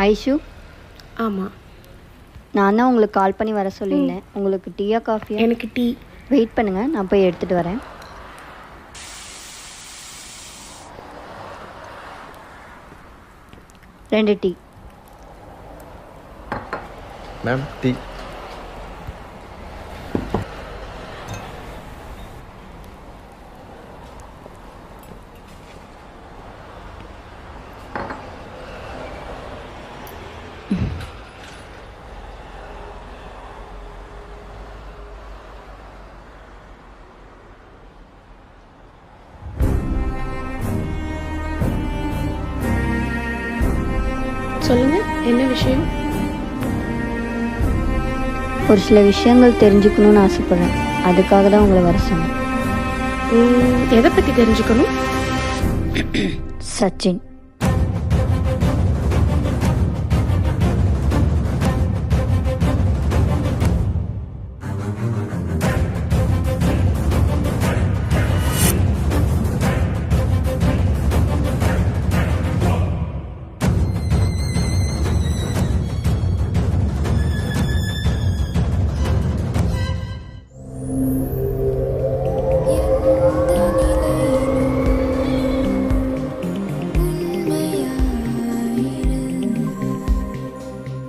ஐஷு. ஆமாம், நான் தான் உங்களுக்கு கால் பண்ணி வர சொல்லியிருந்தேன். உங்களுக்கு டீயா காஃபியா? எனக்கு டீ. வெயிட் பண்ணுங்கள், நான் போய் எடுத்துகிட்டு வரேன். ரெண்டு டீ. Ma'am tea. சொல்லுங்க, என்ன விஷயம்? ஒரு சில விஷயங்கள் தெரிஞ்சுக்கணும்னு ஆசைப்படுறேன். அதுக்காக தான் உங்களை வர சொன்னேன். எதை பற்றி தெரிஞ்சுக்கணும்? சச்சின்.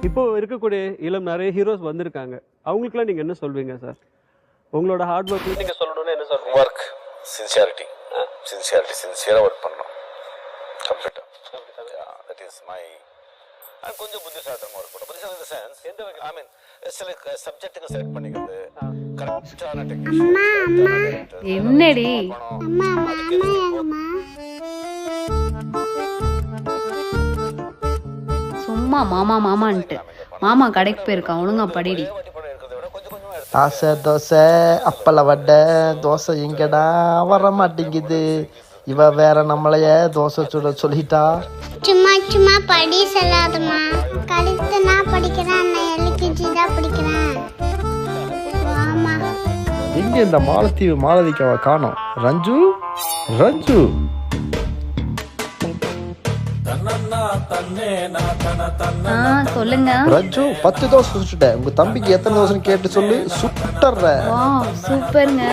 இப்போ இருக்கக்கூடிய இளம் நிறைய ஹீரோஸ் வந்திருக்காங்க. அவங்களுக்குலாம் நீங்க என்ன சொல்வீங்க சார்? உங்களோட ஹார்ட் ஒர்க் நீங்க சொல்லணும்னா என்ன சொல்றீங்க? ஒர்க், சின்சியாரிட்டி, சின்சியரா ஒர்க் பண்ணணும். கம்ப்ளீட்டா. That is my. அண்ட் கொஞ்சம் புத்திசாலித்தனமா ஒர்க் பண்ணணும். புத்திசாலி இந்த சென்ஸ் எந்த வகை? ஐ மீன் சில சப்ஜெக்ட்டுக்கு செலக்ட் பண்ணிக்கிறது, கரெக்டான டெக்னிஷியன். என்னடி சும்மா மாமா மாமான்ட்டு? மாமா கடைக்கு போயிருக்கான், ஒழுங்கா படிடி. ஆசை தோசை அப்பள வடை தோசை எங்கடா வர மாட்டேங்குது. இவ வேற நம்மளைய தோசை சுட சொல்லிட்டா. சும்மா சும்மா படி சொல்லாதம்மா. கழுத்து நான் படிக்கிறேன், நான் எல்கேஜி தான் படிக்கிறேன். ஆமா. எங்க இந்த மாலத்தீவு மாலதிக்காவை காணோம்? ரஞ்சு ரஞ்சு சொல்லுங்க. ரஞ்சு 10 தோசை சுட்டுட்டேன். உங்க தம்பிக்கு எத்தனை தோசைன்னு கேட்டு சொல்லி சுட்டுற. சூப்பருங்க.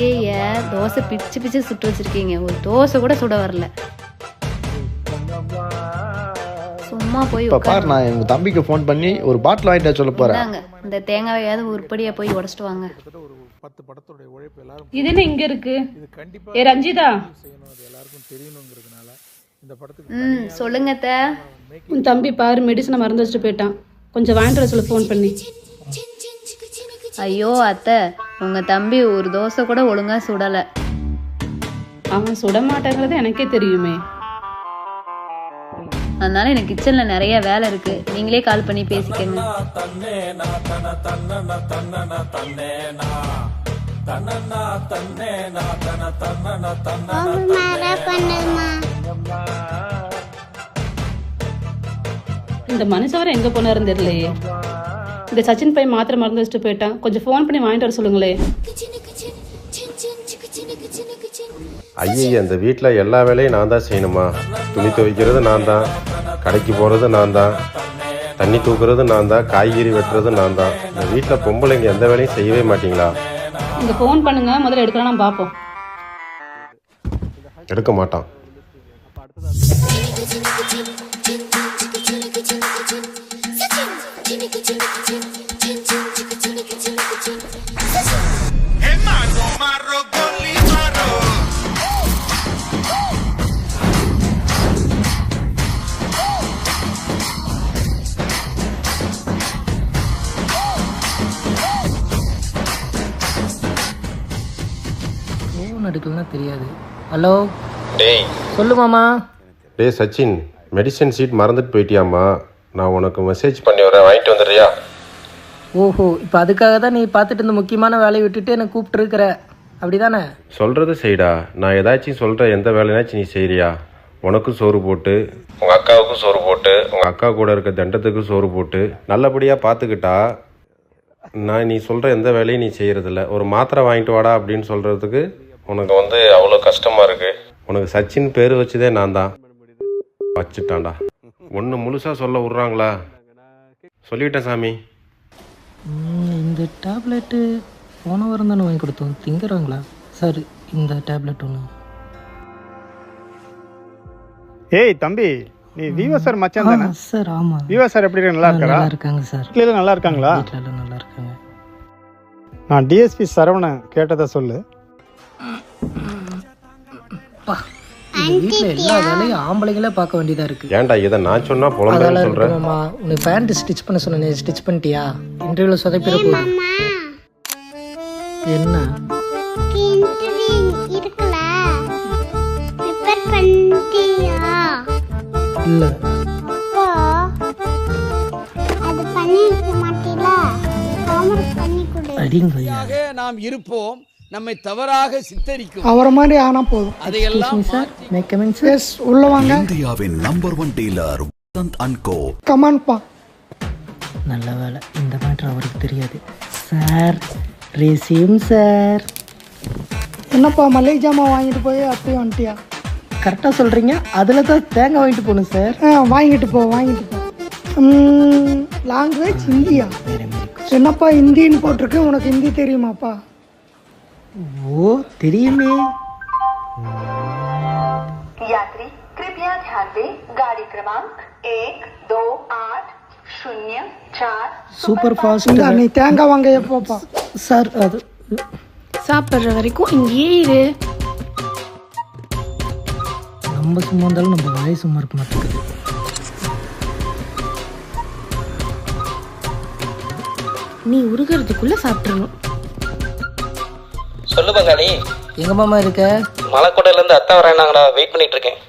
ஐய தோசை பிச்சு பிச்சு சுட்டு வச்சிருக்கீங்க, ஒரு தோசை கூட சுட வரல. சும்மா போய் இப்ப பாரு, நான் உங்க தம்பிக்கு ஃபோன் பண்ணி ஒரு பாட்டில் வாங்கிட்டு சொல்ல போறேன். இந்த தேங்காயாவது உருப்படியா போய் உடைச்சிட்டு வாங்க. இது என்ன இங்க இருக்கு? ஏ ரஞ்சிதா, சொல்லுங்க. உன் தம்பி பாரு மெடிசனை மறந்து வச்சுட்டு போயிட்டான். கொஞ்சம் வாங்கிட்டு வர சொல்ல ஃபோன் பண்ணி. ஐயோ அத்தை, உங்க தம்பி ஒரு தோசை கூட ஒழுங்கா சுடல. அவன் சுட மாட்டேங்கிறது எனக்கே தெரியுமே. அதனால எனக்கு கிச்சன்ல நிறைய வேலை இருக்கு, நீங்களே கால் பண்ணி பேசிக்கங்க. இந்த மனுஷவரை எங்க போனாருன்னு தெரியலையே. இந்த சச்சின் பையன் மாத்திரை மறந்து வச்சுட்டு போயிட்டான். கொஞ்சம் ஃபோன் பண்ணி வாங்கிட்டு வர சொல்லுங்களே. ஐயா, இந்த வீட்டில் எல்லா வேலையும் நான் தான் செய்யணுமா? துணி துவைக்கிறது நான் தான், கடைக்கு போகிறது நான் தான், தண்ணி தூக்குறது நான் தான், காய்கறி வெட்டுறது நான் தான். இந்த வீட்டில் பொம்பளைங்க எந்த வேலையும் செய்யவே மாட்டீங்களா? இந்த ஃபோன் பண்ணுங்க, முதல்ல எடுக்கலாம் பார்ப்போம். எடுக்க மாட்டான். ஃபோன் எடுக்கலன்னா தெரியாது. ஹலோ டேய் சொல்லு மாமா. டேய் சச்சின், மெடிசன் சீட் மறந்துட்டு போயிட்டியாம்மா? நான் உனக்கு மெசேஜ் பண்ணி வரேன், வாங்கிட்டு வந்துடுறியா? ஓஹோ, இப்போ அதுக்காக தான் நீ பார்த்துட்டு இந்த முக்கியமான வேலையை விட்டுட்டு என்னை கூப்பிட்டுருக்கிற, அப்படி தானே? சொல்கிறது செய்டா. நான் ஏதாச்சும் சொல்கிற எந்த வேலைனாச்சும் நீ செய்கிறியா? உனக்கும் சோறு போட்டு, உங்கள் அக்காவுக்கும் சோறு போட்டு, உங்கள் அக்கா கூட இருக்க தண்டத்துக்கும் சோறு போட்டு நல்லபடியாக பார்த்துக்கிட்டா நான் நீ சொல்கிற எந்த வேலையும் நீ செய்கிறதில்ல. ஒரு மாத்திரை வாங்கிட்டு வாடா அப்படின்னு சொல்கிறதுக்கு உனக்கு அவ்வளோ கஷ்டமாக இருக்குது. உனக்கு சச்சின் பேர் வச்சதே நான் தான். வச்சுட்டான்டா. ஒன்று முழுசாக சொல்ல விட்றாங்களா? சொல்லிவிட்டேன் சாமி. இந்த டேப்லெட்டு போன வாரம் தானே வாங்கி கொடுத்தோம், திங்குறாங்களா சார்? இந்த டேப்லெட் ஒன்று. ஏய் தம்பி, நீ விவோ சார் மச்சான் தானே? சார் ஆமாம். விவோ சார் எப்படி இருக்காங்க? நல்லா இருக்காரா? நல்லா இருக்காங்க சார். வீட்டில் நல்லா இருக்காங்களா? வீட்டில் நல்லா இருக்காங்க. நான் டிஎஸ்பி சரவணன் கேட்டதை சொல்லு. வீட்டில் எல்லா வேலையும் ஆம்பளைங்களே பார்க்க வேண்டியதாக இருக்குது. ஏன்டா இதை நான் சொன்னால் புலம்புறேன்னு சொல்கிறேன். உனக்கு பேண்ட் ஸ்டிச் பண்ண சொன்னேன், ஸ்டிச் பண்ணிட்டியா? இன்டர்வியூவில் சொதப்பிட போகுது. என்ன இருக்குல்ல, ப்ரிப்பேர் பண்ணிட்டியா? இல்லை. அப்போ அது பண்ணிருக்க மாட்டீல, ஹோம்வொர்க் பண்ணி கொடு. அடிங்க நாம் இருப்போம், நம்மை தவறாக சித்தரிக்கும். அவரை மாதிரி ஆனா போதும். அதையெல்லாம் சார் மே கமிங் சார். உள்ள வாங்க. இந்தியாவின் நம்பர் 1 டீலர் வசந்த் அண்ட் கோ. கமான்பா. நல்ல வேலை, இந்த மேட்ரு அவருக்கு தெரியாது. Sir resume sir. என்னப்பா மளிகை ஜாமான் வாங்கிட்டு போய் அப்படியே வந்துட்டியா? கரெக்டாக சொல்கிறீங்க. அதில் தான் தேங்காய் வாங்கிட்டு போகணும் சார். வாங்கிட்டு போ. லாங்குவேஜ் ஹிந்தியா? என்னப்பா ஹிந்தின்னு போட்டிருக்கு, உனக்கு ஹிந்தி தெரியுமாப்பா? ஓ தெரியுமே. यात्री कृपया ध्यान दें, गाड़ी क्रमांक 128004 சூப்பர் ஃபாஸ்ட். நீ தேங்காய் வாங்க எப்போப்பா? சார் அது சாப்பிட்ற வரைக்கும் இங்கேயே இரு. நம்ம சும்மா இருந்தாலும் நம்ம வாய் சும்மா இருக்க மாட்டேங்குது. நீ உருகிறதுக்குள்ள சாப்பிட்றணும். சொல்லு பங்காளி. எங்க மாமா இருக்க? மலைக்கோட்டையில இருந்து அத்தா வரேன்னாங்கடா, வெயிட் பண்ணிட்டு இருக்கேன்.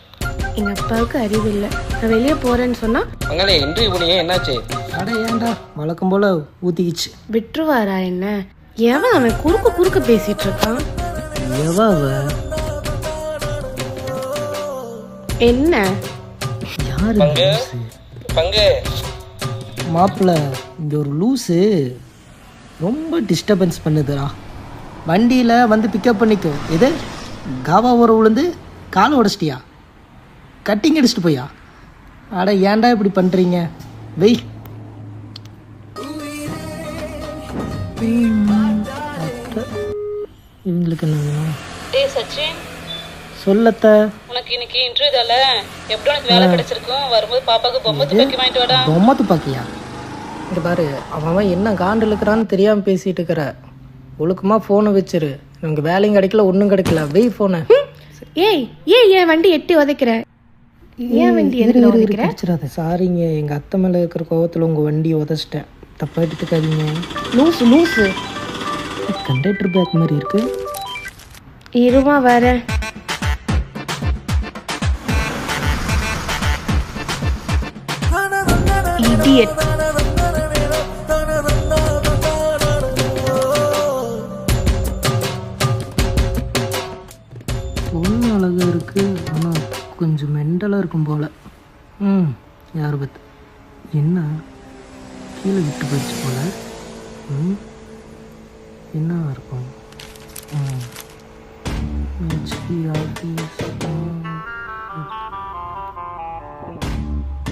எங்க அப்பாவுக்கு அறிவு இல்லை. நான் வெளியே போறேன்னு சொன்னா பங்காளி இன்டர்வியூ பண்ணியே என்னாச்சு? அட ஏன்டா வழக்கம் போல ஊத்திக்கிச்சு. விட்டுருவாரா என்ன? எவன் அவன் குறுக்க பேசிட்டு இருக்கான்? என்ன யாரு? பங்கு மாப்பிள்ள, இங்க ஒரு லூஸு ரொம்ப டிஸ்டர்பன்ஸ் பண்ணுதுடா. வண்டியில் வந்து பிக்கப் பண்ணிக்கோ. எது காவா ஊற விழுந்து காலை உடச்சிட்டியா? கட்டிங் அடிச்சுட்டு போயா? அட ஏன்டா இப்படி பண்ணுறீங்க? வெய். இவங்களுக்கு என்ன வேணும்? டேய் சச்சின், சொல்லத்த. உனக்கு இன்னைக்கு இன்டர்வியூ தால, எப்படி உனக்கு வேலை கிடைச்சிருக்கும்? வரும்போது பாப்பாக்கு பொம்மை துப்பாக்கி வாங்கிட்டு வாடா. பொம்மை துப்பாக்கியா? இங்க பாரு, அவன் என்ன காண்டில் இருக்கிறான்னு தெரியாமல் பேசிட்டு இருக்கிற. ஒழுக்கமாக ஃபோனை வச்சிரு. எனக்கு வேலையும் கிடைக்கல, ஒன்றும் கிடைக்கல. வெய் ஃபோனை. ஏய் ஏன் வண்டி எட்டி உதைக்கிற? ஏன் வண்டி உதைச்சிடாத. சாரிங்க, எங்கள் அத்தை மேலே இருக்கிற கோவத்தில் உங்கள் வண்டியை உதச்சிட்டேன். தப்பாக எடுத்துக்காதீங்க. லூஸு கண்டக்டர் பேக் மாதிரி இருக்கு. இருமா வரேன். இடியட். பொண்ணு அழகாக இருக்குது, ஆனால் கொஞ்சம் மெண்டலாக இருக்கும் போல். யார் பத்து என்ன கீழே விட்டு போயிடுச்சு போல். என்ன இருக்கும்?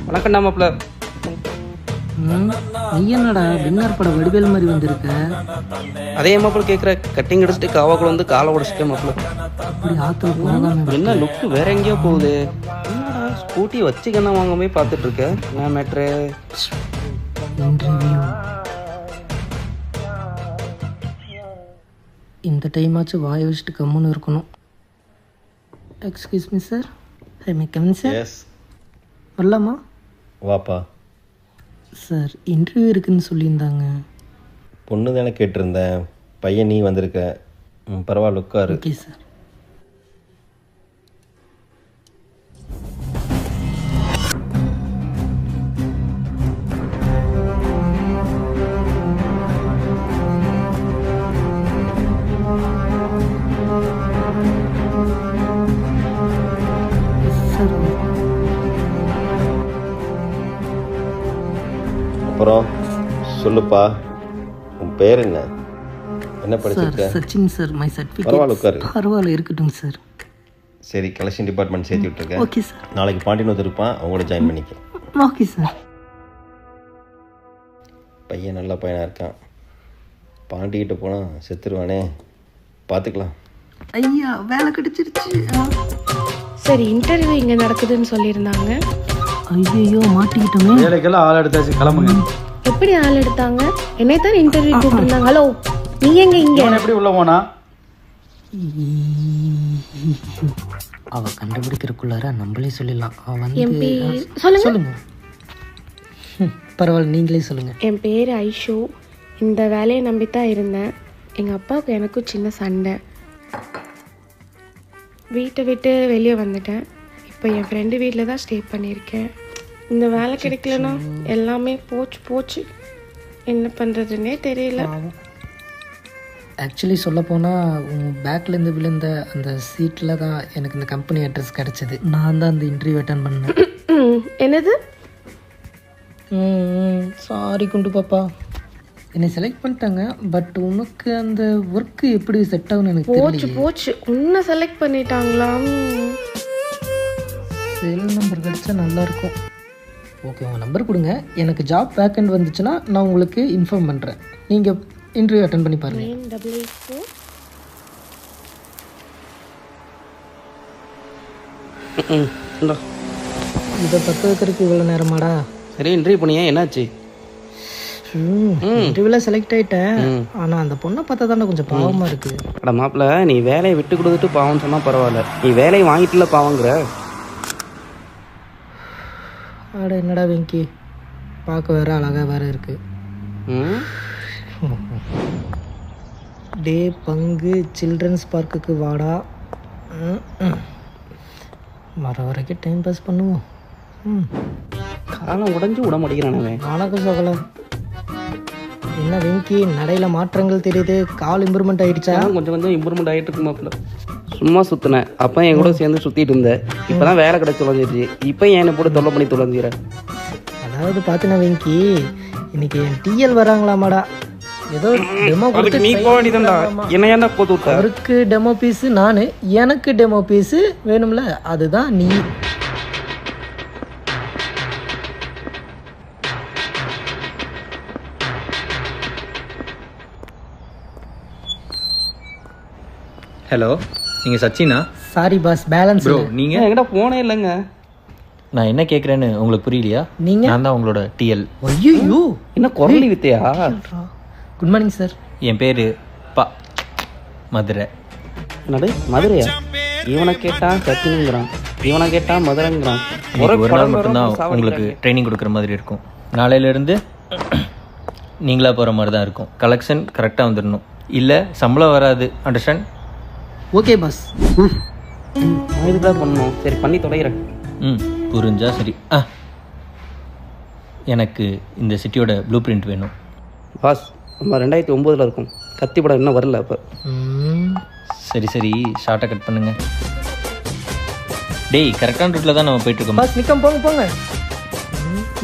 வணக்கம்டா மாப்பிள்ள. ஐயனடா டின்னர் பட வடிவேல் மாதிரி வந்திருக்க. அதே மாப்பிள்ள கேட்குற, கட்டிங் அடிச்சுட்டு காவாக்குள்ள வந்து காலை உடச்சிட்டேன் மாப்பிள்ள. அப்படி ஆத்துல போகாம என்ன லுக்கு வேற எங்கேயோ போகுது? என்னடா ஸ்கூட்டி வச்சுக்கண்ணா வாங்காமே பார்த்துட்டு இருக்க? என்ன மேட்ரு? இன்டர்வியூ இந்த டைமாச்சு வாயை வச்சுட்டு கம்முன்னு இருக்கணும். Excuse me sir, I may come in sir. Yes வரலாமா? வாப்பா. சார் இன்டர்வியூ இருக்குன்னு சொல்லியிருந்தாங்க. பொண்ணு தானே கேட்டிருந்தேன், பையன் நீ வந்திருக்க. பரவாயில்ல உட்காரு. Okay sir. அப்புறம் சொல்லுப்பா, உன் பேர் என்ன? என்ன சார் படிச்சிருக்க? Sachin sir, my certificate. பரவாயில்ல, உட்காரு. பரவாயில்ல, இருக்கட்டும் சார். சரி, கலெக்ஷன் டிபார்ட்மெண்ட் சேர்த்து விட்டுருக்கேன். Okay sir. நாளைக்கு பாண்டியன் இருப்பான், அவங்களோட ஜாயின் பண்ணிக்க. Okay sir. பையன் நல்ல பையனாக இருக்கான். பாண்டிகிட்ட போனால் செத்துருவானே, பார்த்துக்கலாம். ஐயா வேலை கிடைச்சிருச்சு. சரி, இன்டர்வியூ இங்கே நடக்குதுன்னு சொல்லியிருந்தாங்க. ஐயோ மாட்டிக்கிட்டோமே. வேலைக்கெல்லாம் ஆள் எடுத்தாச்சு, கிளம்புங்க. எப்படி ஆள் எடுத்தாங்க? என்னை தான் இன்டர்வியூ கூப்பிட்டுருந்தாங்க. ஹலோ, நீ எங்க இங்க? எப்படி உள்ள போனா? அவ கண்டுபிடிக்கிறதுக்குள்ளார நம்மளே சொல்லிடலாம். அவன் என் வந்து பேர் சொல்லுங்க. சொல்லுங்க. பரவாயில்ல, நீங்களே சொல்லுங்க. என் பேர் ஐஷு. இந்த வேலையை நம்பித்தான் இருந்தேன். எங்கள் அப்பாவுக்கு எனக்கும் சின்ன சண்டை. வீட்டை விட்டு வெளியே வந்துட்டேன். இப்போ என் ஃப்ரெண்டு வீட்டில் தான் ஸ்டே பண்ணியிருக்கேன். இந்த வேலை கிடைக்கலன்னா எல்லாமே போச்சு போச்சு. என்ன பண்ணுறதுன்னே தெரியல. ஆக்சுவலி சொல்லப்போனால் உங்கள் பேக்லேருந்து விழுந்த அந்த சீட்டில் தான் எனக்கு இந்த கம்பெனி அட்ரஸ் கிடச்சிது. நான் தான் அந்த இன்டர்வியூ அட்டன் பண்ணேன். என்னது? சாரி குண்டு பாப்பா, என்னை செலக்ட் பண்ணிட்டாங்க. பட் உனக்கு அந்த ஒர்க்கு எப்படி செட் ஆகுன்னு எனக்கு போச்சு தெரியல. போச்சு, உன்னை செலக்ட் பண்ணிட்டாங்களா? செல் நம்பர் கிடச்சா நல்லாயிருக்கும். ஓகே, உங்கள் நம்பர் கொடுங்க. எனக்கு ஜாப் வேக்கண்ட் வந்துச்சுன்னா நான் உங்களுக்கு இன்ஃபார்ம் பண்ணுறேன். நீங்கள் இன்டர்வியூ அட்டன் பண்ணி பாருங்கள். இதை பற்ற வைக்கிறதுக்கு இவ்வளோ நேரமாடா? சரி, இன்டர்வியூ பண்ணியா, என்னாச்சு? இன்டர்வியூவில் செலக்ட் ஆகிட்டேன். ஆனால் அந்த பொண்ணை பார்த்தா தானே கொஞ்சம் பாவமாக இருக்குது. அட மாப்பிள்ள, நீ வேலையை விட்டு கொடுத்துட்டு பாவம்னு சொன்னால் பரவாயில்ல, நீ வேலையை வாங்கிட்டுல பாவங்கிற. அட என்னடா வெங்கி, பார்க்க வேற அழகாக வேற இருக்கு. டே பங்கு சில்ட்ரன்ஸ் பார்க்குக்கு வாடா. வர வரைக்கும் டைம் பாஸ் பண்ணுவோம். காலம் உடஞ்சி விட மாட்டேங்கிறானே. வணக்கம் சகல. என்ன வெங்கி, நடையில் மாற்றங்கள் தெரியுது. கால் இம்ப்ரூவ்மெண்ட் ஆகிடுச்சா? கொஞ்சம் கொஞ்சம் இம்ப்ரூவ்மெண்ட் ஆகிட்டு இருக்கு மாப்பிள்ள. சும்மா சுற்றினேன், அப்போ என் கூட சேர்ந்து சுற்றிட்டு இருந்தேன். இப்போ தான் வேலை கிடச்சி தொலைஞ்சிருச்சு. இப்போ என்னை போட்டு தொல்லை பண்ணி தொலைஞ்சிக்கிறேன். அதாவது பார்த்தீங்கன்னா வெங்கி, இன்னைக்கு என் டிஎல் வராங்களாமாடா. ஏதோ டெமோ கொடுத்து நீ போக வேண்டியதான்டா. என்ன என்ன போட்டு விட்ட? அவருக்கு டெமோ பீஸு நான், எனக்கு டெமோ பீஸு வேணும்ல, அதுதான் நீ. ஹலோ, நீங்கள் சச்சினா? Sorry boss, balance bro. நீங்கள் என்கிட்ட போனே இல்லைங்க. நான் என்ன கேட்குறேன்னு உங்களுக்கு புரியலையா? நீங்கள்? நான் தான் உங்களோட டிஎல். ஐயோ, என்ன குரலி வித்தையா? Good morning sir. என் பேர் மதுரை. என்னது மதுரையா? இவனை கேட்டான் சச்சினுங்கிறான், இவனை கேட்டான் மதுரைங்கிறான். ஒரு நாள் மட்டும்தான் உங்களுக்கு ட்ரைனிங் கொடுக்குற மாதிரி இருக்கும். நாளையிலேருந்து நீங்களாக போகிற மாதிரி தான் இருக்கும். கலெக்ஷன் கரெக்டாக வந்துடணும், இல்லை சம்பளம் வராது. அண்டர்ஸ்டாண்ட்? Okay boss. இதுதான் பண்ணணும். சரி, பண்ணி தொலைகிறேன். புரிஞ்சா சரி. எனக்கு இந்த சிட்டியோட ப்ளூ பிரிண்ட் வேணும் பாஸ். நம்ம 2009 இருக்கும். கத்தி படம் இன்னும் வரல. அப்போ சரி சரி, ஷார்ட்டாக கட் பண்ணுங்க. டேய், கரெக்டான ரூட்டில் தான் நம்ம போயிட்டுருக்கோம். பாஸ் நிக்கம், போங்க போங்க.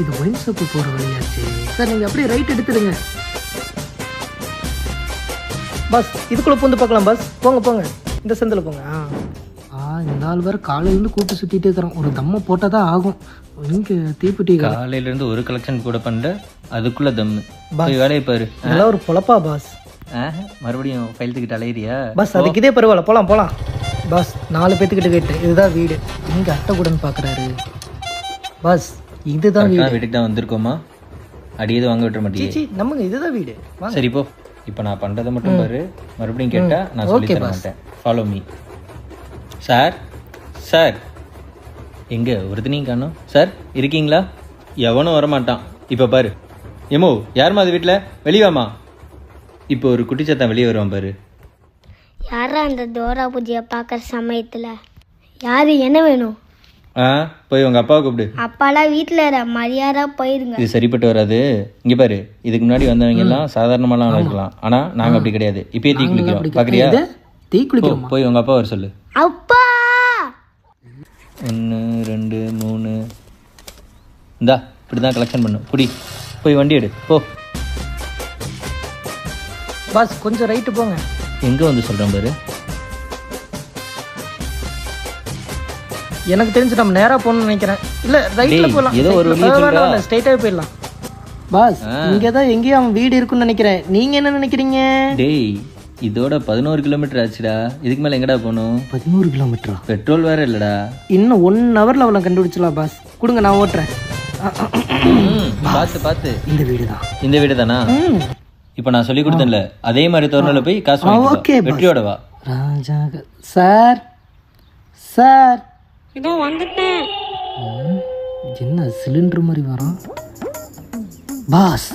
இது ஒயின் ஷாப்பு போகிற வழியாச்சு சார். நீங்கள் அப்படியே ரைட் எடுத்துடுங்க பாஸ். இதுக்குள்ளே பூந்து பார்க்கலாம் பாஸ். போங்க போங்க, இந்த சந்தில் போங்க. இந்த ஆள் வேறு காலையிலேருந்து கூப்பிட்டு சுற்றிட்டே இருக்கிறோம். ஒரு தம்மை போட்டால் தான் ஆகும். இங்கே தீப்பெட்டி காலையிலேருந்து ஒரு கலெக்ஷன் கூட பண்ண, அதுக்குள்ளே தம்மு. போய் வேலையை பாரு. நல்லா ஒரு பொழப்பா பாஸ். மறுபடியும் ஃபைல் தூக்கிட்டு அலையிறியா பாஸ்? அதுக்கு இதே பரவாயில்ல, போகலாம் போகலாம் பாஸ். 4 பேத்துக்கிட்ட கேட்டு இதுதான் வீடு. இங்கே அட்டை கூடன்னு பார்க்குறாரு பாஸ். இதுதான் வீடு. வீட்டுக்கு தான் வந்திருக்கோமா? அடியது வாங்க விட்டுற மாட்டேங்குது. நமக்கு இதுதான் வீடு. சரி போ. இப்போ நான் பண்ணுறதை மட்டும் பாரு. மறுபடியும் கேட்டால் நான் சொல்லி தர மாட்டேன். Follow me. சார் சார், எங்கே ஒருத்தனையும் காணோம். சார் இருக்கீங்களா? எவனும் வரமாட்டான். இப்போ பாரு. ஏமோ, யாருமா அது வீட்டில்? வெளிவாமா. இப்போ ஒரு குட்டி சத்தம் வெளியே வருவான் பாரு. யாரா அந்த தோரா பூஜையை பார்க்குற சமயத்தில்? யாரு, என்ன வேணும்? போய் உங்கள் அப்பாவை கூப்பிடு. அப்பாலாம் வீட்டில் மரியாதை போயிருங்க. இது சரிப்பட்டு வராது. இங்கே பாரு, இதுக்கு முன்னாடி வந்தவங்க எல்லாம் சாதாரணமாலாம் இருக்கலாம். ஆனால் நாங்கள் அப்படி கிடையாது. இப்பயே தீ குளிக்கிறோம். பார்க்குறியா? தீ குளிக்கிறோம். போய் உங்கள் அப்பா வர சொல்லு. அப்பா 1 2 3. இந்தா இப்படி தான் கலெக்ஷன் பண்ணு. புடி. போய் வண்டி எடு போ. பாஸ் கொஞ்சம் ரைட்டு போங்க. எங்கே வந்து சொல்கிறேன் பாரு. எனக்கு தெரிஞ்சு நம்ம நேராக போகணும்னு நினைக்கிறேன். இல்லை ரைட்டில் போகலாம். ஏதோ ஒரு வழி சொல்றா. ஸ்ட்ரைட்டாகவே போயிடலாம். பாஸ் இங்கே தான் எங்கேயும் அவன் வீடு இருக்குன்னு நினைக்கிறேன். நீங்கள் என்ன நினைக்கிறீங்க? டேய் இதோட 11 கிலோமீட்டர் ஆச்சுடா. இதுக்கு மேலே எங்கடா போகணும்? 11 கிலோமீட்டரா? பெட்ரோல் வேற இல்லைடா. இன்னும் 1 ஹவரில் அவளை கண்டுபிடிச்சலாம் பாஸ். கொடுங்க நான் ஓட்டுறேன். பார்த்து பார்த்து. இந்த வீடு தான். இந்த வீடு தானா? இப்போ நான் சொல்லி கொடுத்தேன்ல அதே மாதிரி தோரணில் போய் காசு ஓகே வெற்றியோட வா. ராஜா சார் சார் இதோ வந்துட்டேன். என்ன சிலிண்டர் மாதிரி வரும்? பாஸ்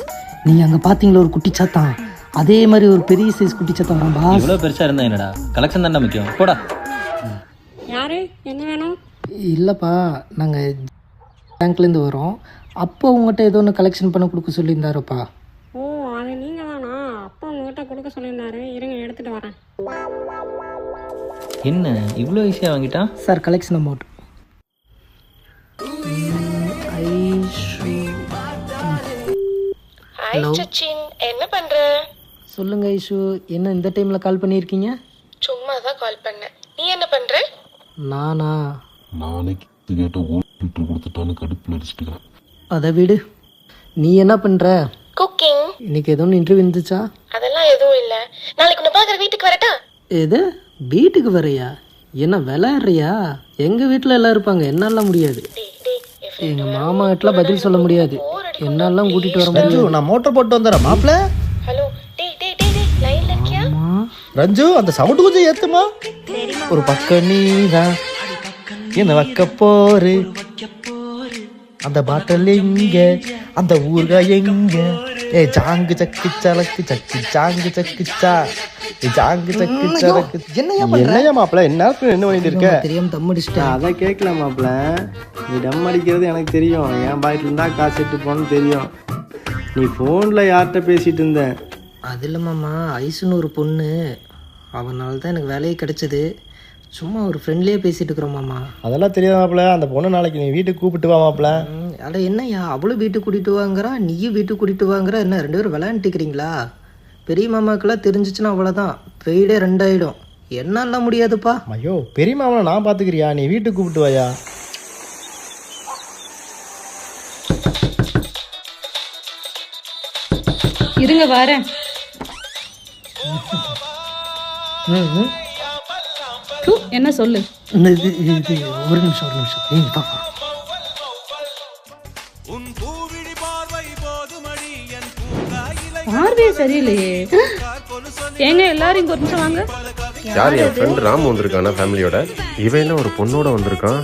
நீங்கள் அங்கே பார்த்தீங்களா ஒரு குட்டி சாத்தான், அதே மாதிரி ஒரு பெரிய சைஸ் குட்டி சாத்தான் வரும் பாஸ். இவ்வளோ பெருசாக இருந்தா என்னடா, கலெக்ஷன் தானே முக்கியம். போடா. யாரு என்ன வேணும்? இல்லைப்பா நாங்கள் பேங்க்லேருந்து வரோம். அப்போ உங்கள்கிட்ட ஏதோ ஒன்று கலெக்ஷன் பண்ண கொடுக்க சொல்லியிருந்தாருப்பா. ஓ அது நீங்கள் தானா? அப்பா உங்ககிட்ட கொடுக்க சொல்லியிருந்தாரு. இருங்க எடுத்துகிட்டு வரேன். என்ன இவ்வளோ ஈஸியாக வாங்கிட்டான்? Sir collection amount. Hello Sachin, என்ன பண்ற? சொல்லுங்க ஐஷு, என்ன இந்த டைமில் கால் பண்ணியிருக்கீங்க? சும்மா தான் கால் பண்ணேன். நீ என்ன பண்ற? நானா? நாளைக்கு கேட்ட ஓட்டு கொடுத்துட்டான்னு கடுப்பில் அடிச்சுட்டுக்கிறேன். அதை விடு. நீ என்ன பண்ணுற? குக்கிங். இன்னைக்கு ஏதோ இன்டர்வியூ இருந்துச்சா? அதெல்லாம் எதுவும் இல்லை. நாளைக்கு உன்னை பார்க்குற வீட்டுக்கு வரட்டா? எது வீட்டுக்கு வரையா? என்ன விளையாடுறியா? எங்கள் வீட்டில் எல்லாம் இருப்பாங்க, என்னாலாம் முடியாது. எங்கள் மாமா கிட்டலாம் பதில் சொல்ல முடியாது, என்னாலாம் கூட்டிகிட்டு வர முடியாது. நான் மோட்டர் போட்டு வந்துடுறேன் மாப்பிள்ள. ஹலோ டேய் டேய் டேய் டேய் லைன்ல இருக்கியா? ரஞ்சு அந்த சவுண்ட் கொஞ்சம் ஏத்துமா. ஒரு பக்கம் நீதான் என்ன வைக்க போரு, அந்த பாட்டில் எங்க, அந்த ஊர்காய் எங்க? ஏ ஜாங்கு சக்கு சலக்கு சக்கு ஜாங்கு சக்குச்சா ஜாங்கு சக்கு சலக்கு. என்னையா மாப்பிள்ள என்ன என்ன பண்ணிட்டு இருக்க? தெரியாம தம் அடிச்சிட்டேன். அதான் கேட்கல மாப்பிள்ள. நீ டம் அடிக்கிறது எனக்கு தெரியும். என் பாக்கெட்ல இருந்தா காசு எடுத்து போகணும்னு தெரியும். நீ ஃபோனில் யார்கிட்ட பேசிட்டு இருந்த? அது இல்லை மாமா, ஐசுன்னு ஒரு பொண்ணு, அவனால தான் எனக்கு வேலையே கிடைச்சது. சும்மா ஒரு ஃப்ரெண்ட்லியே பேசிட்டு இருக்கிறோம் மாமா. அதெல்லாம் தெரியாத மாப்பிள்ள. அந்த பொண்ணு நாளைக்கு நீ வீட்டுக்கு கூப்பிட்டு வா மாப்பிள்ள. அட என்னய்யா அவளும் வீட்டுக்கு கூட்டிகிட்டு வாங்குறா, நீயும் வீட்டுக்கு கூட்டிகிட்டு வாங்குற. என்ன 2 பேரும் விளையாண்டுக்கிறீங்களா? பெரிய மாமாக்கெல்லாம் தெரிஞ்சிச்சுன்னா அவ்வளோதான், பெய்டே 2 ஆகிடும். என்னாலாம் முடியாதுப்பா. ஐயோ பெரிய மாமனை நான் பார்த்துக்கிறியா, நீ வீட்டுக்கு கூப்பிட்டு வாயா. இருங்க வரேன். என்ன சொல்லு? ஒரு நிமிஷம் ஏய் பாப்பா. பார்வையே சரியில்லையே. ஏங்க எல்லாரும் இங்க ஒரு நிமிஷம் வாங்க. யார்? என் ஃப்ரெண்ட் ராம் வந்திருக்கானா ஃபேமிலியோட. இவன் என்ன ஒரு பொண்ணோட வந்திருக்கான்.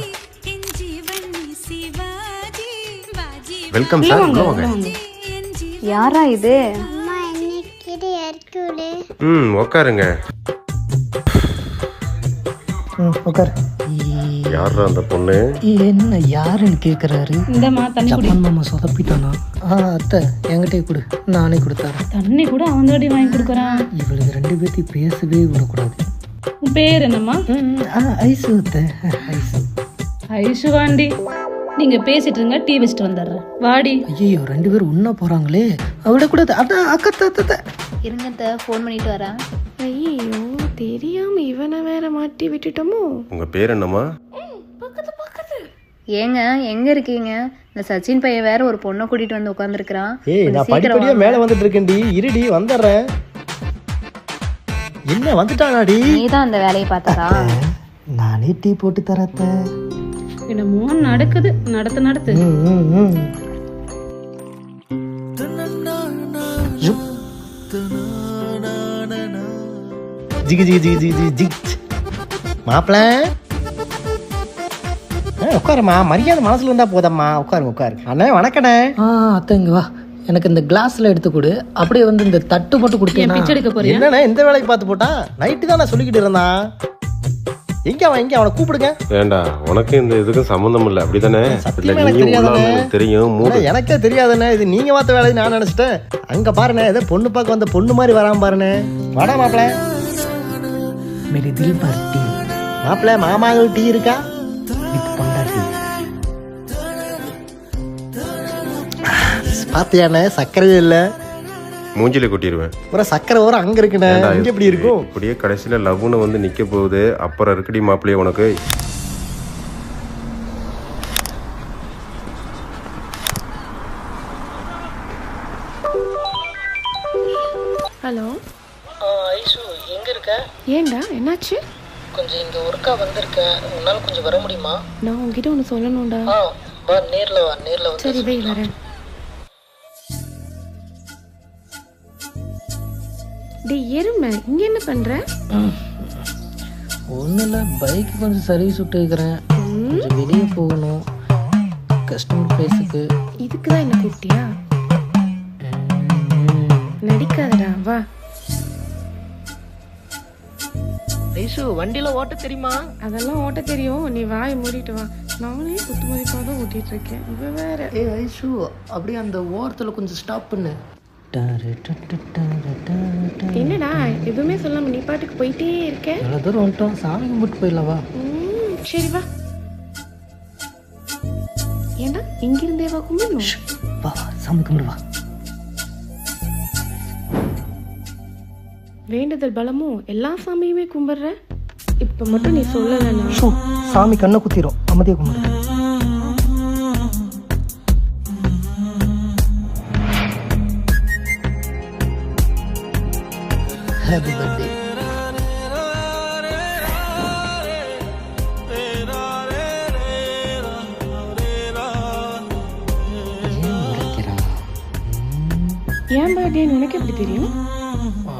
வெல்கம் சார், உள்ள வாங்க. யாரா இது? அம்மா இன்னைக்கு இறக்கி விடு. உட்காருங்க. உட்காரு. யாரா அந்த பொண்ணு? என்ன யாருன்னு கேட்குறாரு. இந்தம்மா தண்ணி குடி. ஜப்பான் மாமா சொதப்பிட்டானா? அத்தை என்கிட்டே கொடு, நானே கொடுத்தாரேன். தண்ணி கூட அவன் தாடி வாங்கி கொடுக்குறான். இவளுக்கு 2 பேர்த்தையும் பேசவே விடக்கூடாது. உன் பேர் என்னம்மா? ஐசு அத்தை. ஐசு. ஐசு வாண்டி. நீங்க பேசிட்டு இருங்க, டீ வச்சுட்டு வந்துடுறேன். வாடி. ஐயோ 2 பேரும் ஒன்னா போறாங்களே, விடக்கூடாது. அதான் அக்கா இருங்க ஃபோன் பண்ணிட்டு வரேன். ஐயோ தெரியாம இவனை வேற மாட்டி விட்டுட்டோமோ. உங்க பேர் என்னம்மா? ஏங்க எங்க இருக்கீங்க? இந்த சச்சின் பையன் வேற ஒரு பொண்ணை கூட்டிட்டு வந்து உட்காந்துருக்கான். ஏய் நான் படிப்படியா மேல வந்துட்டு இருக்கேன்டி, இருடி வந்துடுறேன். என்ன வந்துட்டானாடி? நீதான் அந்த வேலையை பார்த்தாரா? நானே டீ போட்டு தரத்த. என்னமோ நடக்குது, நடத்து. ஜிகி ஜிகி ஜிகி ஜிகி ஜிகி ஜிக். மாப்பிள்ள உட்காருமா, மரியாதை மனசுல இருந்தா போதம்மா. உட்காரு. அண்ணே வணக்கண்ணே. அத்தை இங்க வா, எனக்கு இந்த கிளாஸ்ல எடுத்து கொடு. அப்படியே வந்து இந்த தட்டு போட்டு கொடுத்தேன். என்னண்ணே இந்த வேலைக்கு பார்த்து போட்டா? நைட்டு தான் நான் சொல்லிக்கிட்டு இருந்தான். எங்க அவனை கூப்பிடுங்க. வேண்டா, உனக்கு இந்த இதுக்கும் சம்பந்தம் இல்லை, அப்படிதானே? தெரியும். எனக்கே தெரியாதுண்ணே, இது நீங்க பார்த்த வேலை நான் நினைச்சிட்டேன். அங்க பாருண்ணே, ஏதோ பொண்ணு பார்க்க வந்த பொண்ணு மாதிரி வராம பாருண்ணே. வாடா மாப்பிள்ள. मेरे दिल पर टी. மாப்பிள்ள மாமாவுக்கு டீ இருக்கா? வித் பொண்டாட்டி. பாத்தியாண்ணே சக்கரையே இல்லை. மூஞ்சில கொட்டிடுவேன். அப்புறம் சக்கரை ஓரம் அங்கே இருக்குண்ணே, இங்கே எப்படி இருக்கும்? இப்படியே கடைசியில் லவ்னு வந்து நிற்க போகுது. அப்புறம் இருக்குடி மாப்பிள்ளையே உனக்கு. ஹலோ ஐஷு எங்கே இருக்க? ஏண்டா என்னாச்சு? கொஞ்சம் இங்கே ஒர்க்கா வந்திருக்கேன், உன்னால் கொஞ்சம் வர முடியுமா? நான் உங்ககிட்ட ஒன்று சொல்லணும்டா. வா நேரில் வா, நேரில் வந்து. சரி வை வரேன். டே எருமை, இங்க என்ன பண்ற? ஒன்றும் இல்லை, பைக்கு கொஞ்சம் சர்வீஸ் விட்டு இருக்கிறேன். கொஞ்சம் வெளியே போகணும் கஸ்டமர் பிளேஸுக்கு. இதுக்கு தான் என்ன கூப்பிட்டியா? நடிக்காதடா வா. ஐஷு வண்டியில ஓட்ட தெரியுமா? அதெல்லாம் ஓட்ட தெரியும், நீ வாயை மூடிட்டு வா. நானே குத்து மதிப்பாக தான் ஓட்டிட்டு இருக்கேன். இவ வேற. ஐஷு அப்படியே அந்த ஓரத்தில் கொஞ்சம் ஸ்டாப் பண்ணு. என்னடா எதுவுமே சொல்லாம நீ பாட்டுக்கு போயிட்டே இருக்க? எவ்வளோ தூரம் வந்துட்டோம், சாமி கும்பிட்டு போயிடலாவா? சரி வா. ஏண்டா இங்கிருந்தே வா கும்பிடணும். வா சாமி கும்பிடு வா. வேண்டுதல் பலமும் எல்லா சாமியுமே கும்பிடுற. இப்ப மட்டும் நீ சொல்லலன்னா சாமி கண்ணை குத்திரும், அமைதியாக கும்பிடு. Happy birthday. ஏன் பர்த்டேன்னு உனக்கு எப்படி தெரியும்?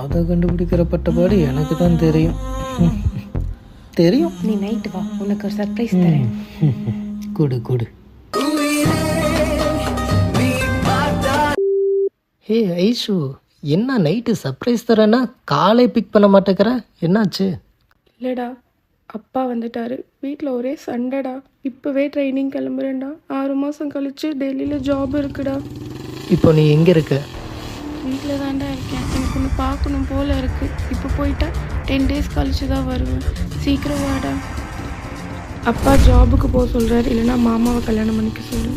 அதை கண்டுபிடிக்கிற பட்டபாடு எனக்கு தான் தெரியும். தெரியும். நீ நைட்டு வா, உனக்கு ஒரு சர்ப்ரைஸ் தரேன். குடு குடு. ஹே ஐஷு, என்ன நைட்டு சர்ப்ரைஸ் தரேன்னா காலை பிக் பண்ண மாட்டேங்கிற, என்னாச்சு? இல்லடா, அப்பா வந்துட்டாரு. வீட்டில் ஒரே சண்டைடா. இப்போவே ட்ரைனிங் கிளம்புறேன்டா. 6 மாதம் கழிச்சு டெல்லியில் ஜாப் இருக்குடா. இப்போ நீ எங்கே இருக்க? வீட்டில் தான்டா இருக்கேன். எனக்கு ஒன்று பார்க்கணும் போல இருக்கு. இப்போ போயிட்டா 10 days கழிச்சு தான் வருவேன். சீக்கிரம் வாடா. அப்பா ஜாபுக்கு போக சொல்கிறாரு, இல்லைன்னா மாமாவை கல்யாணம் பண்ணிக்க சொல்லு.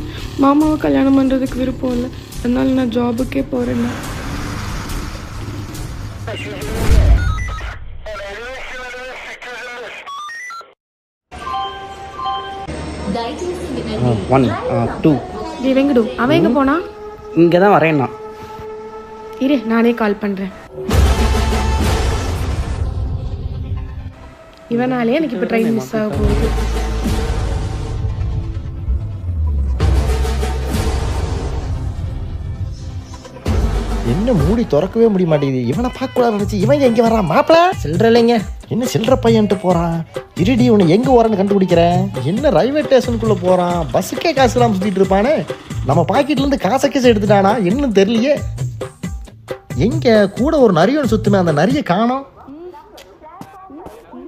மாமாவை கல்யாணம் பண்ணுறதுக்கு விருப்பம் இல்லை, அதனால நான் ஜாபுக்கே போகிறேன்னா. ஒன் 2 டி வெங்கடு, அவன் எங்கே போனா? இங்கே தான் வரேன் நான். இரு நானே கால் பண்ணுறேன். இவனாலே எனக்கு இப்போ ட்ரெயின் மிஸ் ஆக போகுது. என்ன மூடி திறக்கவே முடிய மாட்டேங்குது. இவனை பார்க்க நினைச்சு இவன் எங்கே வரான்? மாப்பிள்ள சில்லற இல்லைங்க, என்ன சில்லற பையன்ட்டு போறான்? இருடி இவனை எங்கே ஓரன்னு கண்டுபிடிக்கிறேன். என்ன ரயில்வே ஸ்டேஷனுக்குள்ளே போகிறான்? பஸ்ஸுக்கே காசு இல்லாமல் சுற்றிட்டு இருப்பானே. நம்ம பாக்கெட்லேருந்து காசை எடுத்துட்டானா என்னன்னு தெரியலையே. எங்கே கூட ஒரு நரியொன்று சுற்றுமே, அந்த நரியை காணோம்.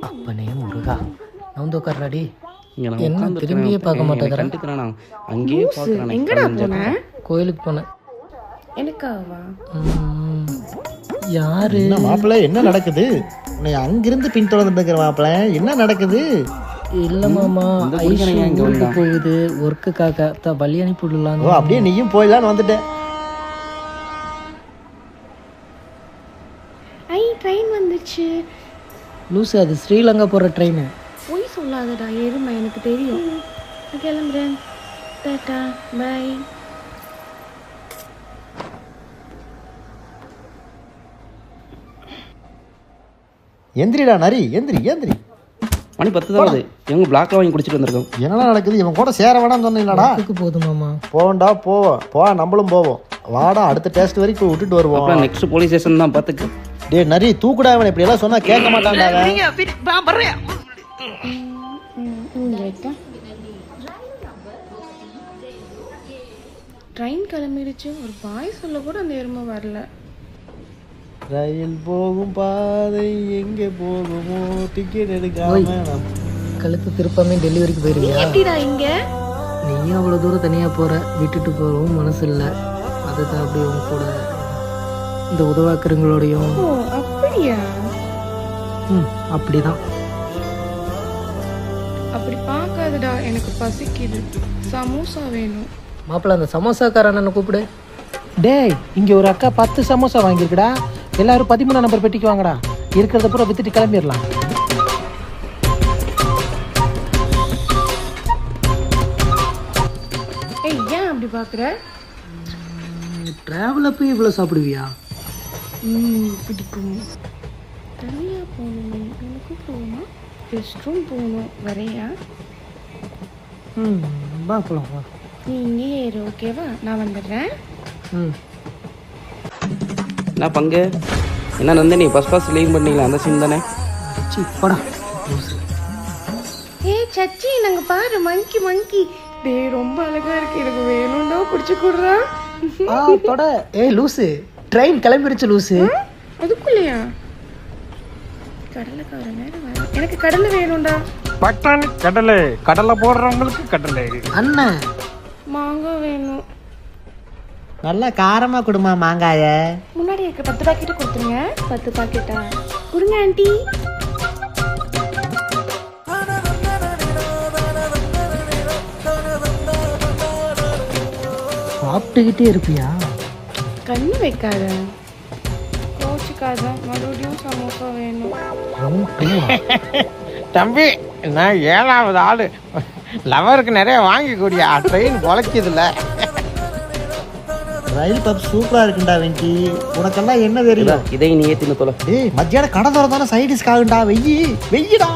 அப்பனே முருகா, நான் உட்கார்றாடி. என்ன என்ன திரும்பியே பார்க்க மாட்டேங்கிறேன். அங்கேயே பார்க்குறேன். எங்கடா போனேன்? கோயிலுக்கு போனேன். எனக்காவா? யாரு? என்ன மாப்பிள்ள என்ன நடக்குது? உன்னை அங்கிருந்து பின்தொடர்ந்துட்டு இருக்கிற மாப்பிள்ள, என்ன நடக்குது? இல்லை மாமா, ஐஷு போகுது ஒர்க்குக்காக தான் வழி அனுப்பி விடலாம். ஓ அப்படியே நீயும் போயிடலான்னு வந்துட்டேன். ஐ ட்ரெயின் வந்துச்சு. லூசு, அது ஸ்ரீலங்கா போகிற ட்ரெயின். போய் சொல்லாதடா எருமை, எனக்கு தெரியும். நான் கிளம்புறேன். Tata bye. எந்திரிடா நரி, எந்திரி எந்திரி. மணி 10 தான் ஆகுது. இவங்க பிளாக்ல வாங்கி குடிச்சிட்டு வந்திருக்கோம். என்ன நடக்குது? இவன் கூட சேர வேணாம்னு சொன்னீங்களாடா? போதும் மாமா. போவோம்டா போவோம், போ நம்மளும் போவோம். வாடா அடுத்த டெஸ்ட் வரைக்கும் போய் விட்டுட்டு வருவோம். அப்புறம் நெக்ஸ்ட் போலீஸ் ஸ்டேஷன் தான் பார்த்துக்கு. டே நரி தூக்குடா, இவன் இப்படி எல்லாம் சொன்னா கேட்க மாட்டான்டா. ட்ரெயின் கிளம்பிடுச்சு. ஒரு பாய் சொல்ல கூட அந்த எருமை வரல. ரயில் போகும் பாதை எங்கே போகுமோ, டிக்கெட் எடுக்காம கழுத்து திருப்பாமே டெல்லி வரைக்கும் போயிருவியா? எப்படிடா இங்க? நீயும் அவ்வளோ தூரம் தனியாக போகிற, விட்டுட்டு போகிறவும் மனசு இல்லை. அதுதான் அப்படி உங்க கூட இந்த உதவாக்குறங்களோடையும். அப்படியா? அப்படிதான். அப்படி பார்க்காதடா, எனக்கு பசிக்குது. சமோசா வேணும். மாப்பிள்ள அந்த சமோசாக்கார அண்ணனை கூப்பிடு. டேய் இங்கே ஒரு அக்கா 10 சமோசா வாங்கியிருக்குடா. எல்லாரும் 13 நம்பர் பெட்டிக்கு வாங்கடா. இருக்கிறத பூரா வித்துட்டு கிளம்பிடலாம். ஏய் ஏன் அப்படி பார்க்குற? ட்ராவலில் போய் இவ்வளோ சாப்பிடுவியா? பிடிக்கும். தனியாக போகணும். எனக்கும் போகணும். ரெஸ்ட் ரூம் போகணும். வரையா? வா போகலாம் வா. நீ இங்கே ஏறு, ஓகேவா? நான் வந்துடுறேன். என்ன பங்கு என்ன நந்தினி ஃபஸ்ட் லீவ் பண்ணீங்களா? அந்த சீன் தானே? போடா. ஏய் சச்சி, நாங்கள் பாரு மங்கி. டேய் ரொம்ப அழகா இருக்கு, எனக்கு வேணும்டா, பிடிச்சி கொடுறா. தொட. ஏய் லூசு, ட்ரெயின் கிளம்பிடுச்சு லூசு. அதுக்குள்ளையா? கடலைக்காரன் நேரம் வர. எனக்கு கடலை வேணும்டா. பட்டாணி கடலை போடுறவங்களுக்கு கடலை. அண்ணன் மாங்காய் வேணும். நல்லா காரமாக கொடுமா மாங்காய. முன்னாடி இருக்க 10 பாக்கெட்டு கொடுத்துருங்க. 10 பாக்கெட்டா? கொடுங்க ஆண்டி. சாப்பிட்டுக்கிட்டே இருப்பியா? கண்ணு வைக்காத, கோச்சிக்காத. மறுபடியும் சமோசா வேணும். தம்பி, நான் 7வது ஆளு. லவருக்கு நிறைய வாங்கி கூடியா, ட்ரெயின் பொழைச்சதில்ல. ரயில் பப் சூப்பரா இருக்குண்டா வெங்கி. உனக்கெல்லாம் என்ன தெரியும்? இதை நீ ஏற்றின தொலை. ஏய் மத்தியானம் கடை திறந்தானே சைடிஸ்க்கு ஆகுண்டா. வெய்யிடா.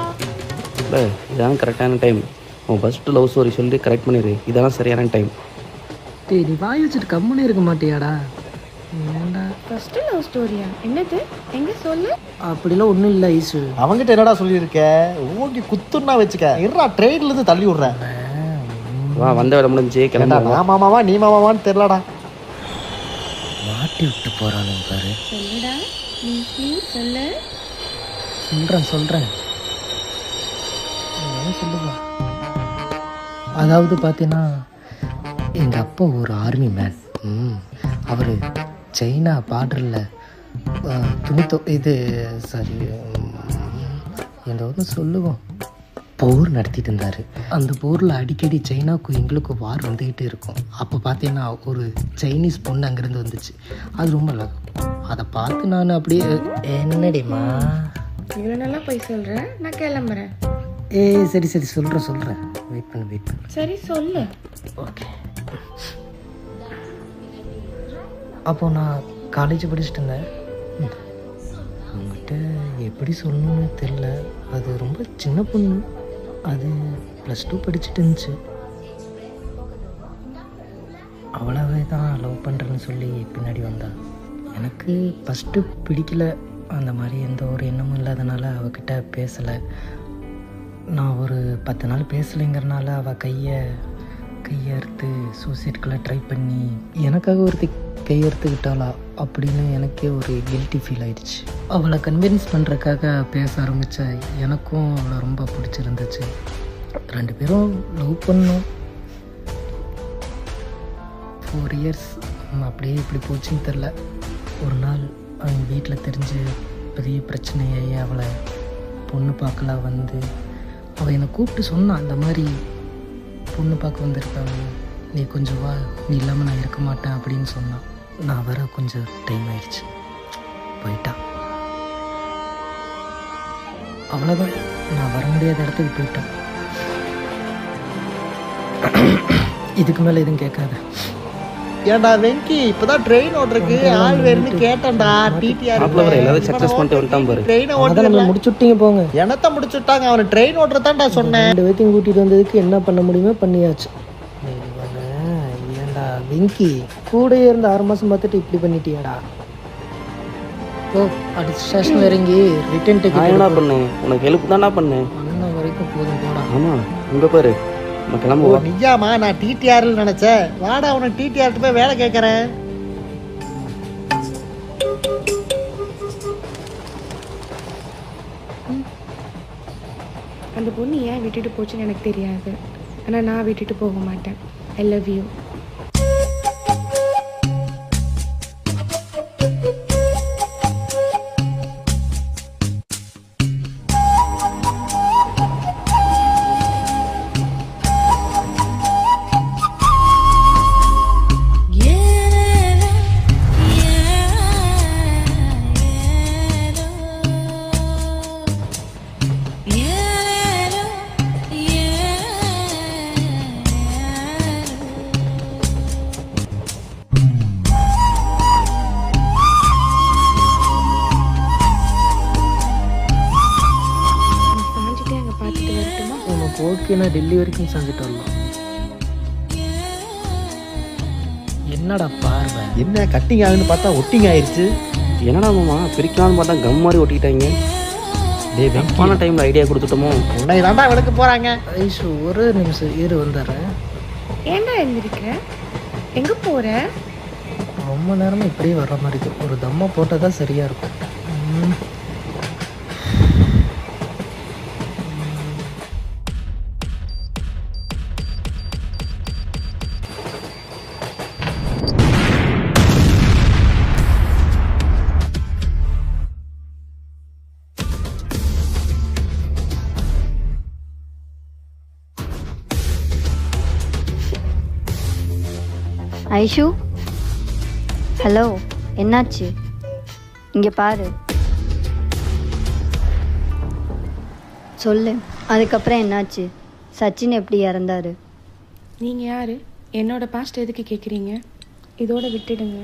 இல்லை இதான் கரெக்டான டைம். உன் ஃபஸ்ட்டு லவ் ஸ்டோரி சொல்லி கரெக்ட் பண்ணிடு. இதெல்லாம் சரியான டைம். டேய் நீ வாய் வச்சுட்டு கம்முன்னு இருக்க மாட்டியாடா? ஏன்டா ஃபர்ஸ்ட் லவ் ஸ்டோரியா? என்னது? எங்க சொல்லு. அப்படிலாம் ஒன்றும் இல்லை ஐசு. அவங்ககிட்ட என்னடா சொல்லியிருக்க? ஓகே குத்துன்னா வச்சுக்க. இருடா ட்ரெயின்ல இருந்து தள்ளி விடுறேன். வா, வந்த வேலை முடிஞ்சு கிளம்பா. நான் மாமாவா நீ மாமாவான்னு தெரியலடா. மாட்டி விட்டு போறானு பாரு. சொல்லுடா, நீ சொல்லு. சொல்கிறேன் சொல்லுவா. அதாவது பார்த்தீங்கன்னா எங்கள் அப்பா ஒரு ஆர்மி மேன். அவர் சைனா பார்டரில் ஒன்று சொல்லுவோம், போர் நடத்திட்டு இருந்தார். அந்த போரில் அடிக்கடி சைனாவுக்கும் எங்களுக்கும் வார் வந்துக்கிட்டே இருக்கும். அப்போ பார்த்தீங்கன்னா ஒரு சைனீஸ் பொண்ணு அங்கேருந்து வந்துச்சு. அது ரொம்ப அழகு. அதை பார்த்து நான் அப்படியே என்னடிமா இவ்வளோ நல்லா போய் சொல்கிறேன், நான் கிளம்புறேன். சரி சொல்கிறேன். வெயிட் பண்ணு. சரி சொல்லு. ஓகே. அப்போது நான் காலேஜ் படிச்சுட்டு இருந்தேன். உங்கள்கிட்ட எப்படி சொல்லணும்னு தெரில. அது ரொம்ப சின்ன பொண்ணு. அது +2 படிச்சுட்டு இருந்துச்சு. அவ்வளவே தான் லவ் பண்ணுறேன்னு சொல்லி பின்னாடி வந்தா. எனக்கு ஃபஸ்ட்டு பிடிக்கல. அந்த மாதிரி எந்த ஒரு எண்ணமும் இல்லாதனால அவகிட்ட பேசலை. நான் ஒரு 10 நாள் பேசலைங்கிறனால அவள் கையை அறுத்து சூசைட்குள்ளே ட்ரை பண்ணி எனக்காக ஒருத்தி கையெடுத்துக்கிட்டாளா அப்படின்னு எனக்கே ஒரு கில்ட்டி ஃபீல் ஆயிடுச்சு. அவளை கன்வின்ஸ் பண்ணுறதுக்காக பேச ஆரம்பித்தா. எனக்கும் அவளை ரொம்ப பிடிச்சிருந்துச்சு. 2 பேரும் லவ் பண்ணோம். 4 இயர்ஸ் அப்படியே இப்படி போச்சுன்னு தெரில. ஒரு நாள் அவங்க வீட்டில் தெரிஞ்சு பெரிய பிரச்சனையாகி அவளை பொண்ணு பார்க்கலாம் வந்து அவள் என்னை கூப்பிட்டு சொன்னான், அந்த மாதிரி பொண்ணு பார்க்க வந்திருக்காங்க, நீ கொஞ்சம் வா, நீ இல்லாமல் நான் இருக்க மாட்டேன் அப்படின்னு சொன்னான். நான் வர கொஞ்சம் டைம் ஆயிடுச்சு. போயிட்டா. அவ்வளோதான், நான் வர முடியாத இடத்துக்கு போயிட்டேன். இதுக்கு மேலே எதுவும் கேட்காத. ஏன்டா வெங்கி, இப்பதான் ட்ரெயின் ஓட்டுறதுக்கு ஆள் வேணும்னு கேட்டேன்டா. டிடிஆர் எல்லாரும் சக்சஸ் பண்ணிட்டு வந்துட்டான் பாரு. ட்ரெயினை ஓட்ட முடிச்சுட்டீங்க போங்க. என்னத்த முடிச்சுட்டாங்க? அவனை ட்ரெயின் ஓட்டுறதான்டா சொன்னேன். 2 பேத்தையும் கூட்டிகிட்டு வந்ததுக்கு என்ன பண்ண முடியுமோ பண்ணியாச்சு. ஏன்டா வெங்கி, கூடயே இருந்து 6 மாதம் பார்த்துட்டு இப்படி பண்ணிட்டியாடா? ஓ, அடுத்த ஸ்டேஷன் இறங்கி ரிட்டர்ன் டிக்கெட் என்ன பண்ணேன்? உனக்கு ஹெல்ப் தானா பண்ணேன். அண்ணா வரைக்கும் போதும் போடா. ஆமாம், இங்கே பாரு, நம்ம கிளம்புவா. நிஜாமா? நான் டிடிஆர்னு நினைச்சேன். வாடா, அவனை டிடிஆர் போய் வேலை கேட்கறேன். அந்த பொண்ணு ஏன் விட்டுட்டு போச்சுன்னு எனக்கு தெரியாது. ஆனால் நான் விட்டுட்டு போக மாட்டேன். I love you. இதுக்கு நான் டெல்லி வரைக்கும் செஞ்சுட்டு வரலாம். என்னடா பார்வை, என்ன கட்டிங் ஆகுன்னு பார்த்தா ஒட்டிங் ஆயிடுச்சு. என்னடா மாமா பிரிக்கலாம்னு பார்த்தா கம் மாதிரி ஒட்டிக்கிட்டாங்க. வெப்பான டைமில் ஐடியா கொடுத்துட்டோமோ. உன்னை தாண்டா விளக்கு போகிறாங்க. ஐஷு ஒரு நிமிஷம் இரு வந்துடுறேன். ஏன்டா எழுந்திருக்க? எங்கே போகிற? ரொம்ப நேரமாக இப்படியே வர்ற மாதிரி இருக்கு. ஒரு தம்மை போட்டால் தான் சரியாக இருக்கும். ஐஷு, ஹலோ, என்னாச்சு? இங்கே பாரு, சொல்லு. அதுக்கப்புறம் என்னாச்சு? சச்சின் எப்படி இறந்தாரு? நீங்கள் யார்? என்னோட பாஸ்ட் எதுக்கு கேட்குறீங்க? இதோட விட்டுடுங்க.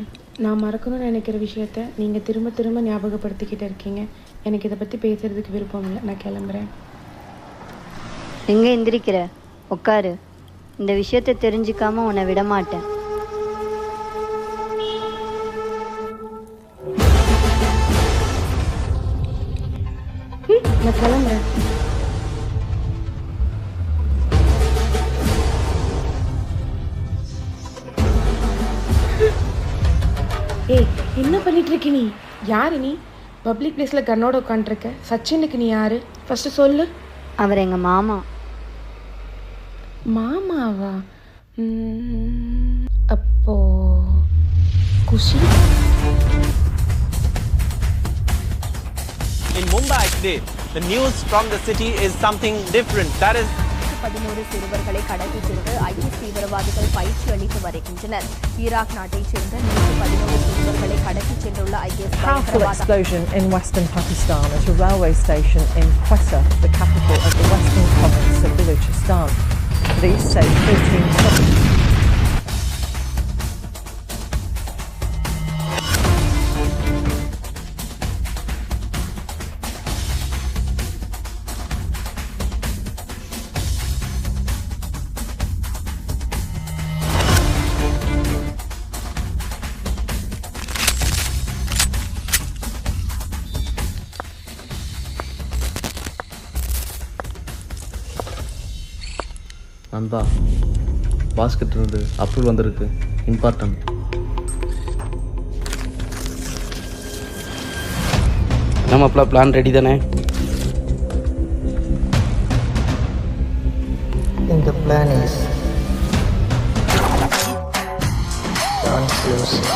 நான் மறக்கணும்னு நினைக்கிற விஷயத்த நீங்கள் திரும்ப திரும்ப ஞாபகப்படுத்திக்கிட்டு இருக்கீங்க. எனக்கு இதை பற்றி பேசுகிறதுக்கு விருப்பம் இல்லை. நான் கிளம்புறேன். எங்கே எந்திரிக்கிற? உட்காரு. இந்த விஷயத்தை தெரிஞ்சுக்காம உன்னை விட மாட்டேன். நான் கிளம்புறேன். ஏய், என்ன பண்ணிட்டு இருக்க நீ? யாரு நீ? பப்ளிக் பிளேஸில் கண்ணோட உட்காந்துருக்க. சச்சினுக்கு நீ யாரு? ஃபர்ஸ்ட் சொல்லு. அவர் எங்கள் மாமா. மாமாவா? அப்போ குஷி. In Mumbai today, the news from the city is something different. That is 11 சிறுவர்களை கடத்திச் சென்று ஐஎஸ் தீவிரவாதிகள் பயிற்சி அளித்து வருகின்றனர். ஈராக் நாட்டைச் சேர்ந்த 11 சிறுவர்களை கடத்திச் சென்றுள்ள IS Powerful explosion in western Pakistan at a railway station in Quetta, the capital of the western province of Balochistan. Police say 13 நண்பா, பாஸ்கெட் இருந்து அப்ரூவல் வந்திருக்கு. இம்பார்ட்டன்ட். நம்ம பிளான் ரெடி தானே? இந்த பிளான் இஸ் translucent.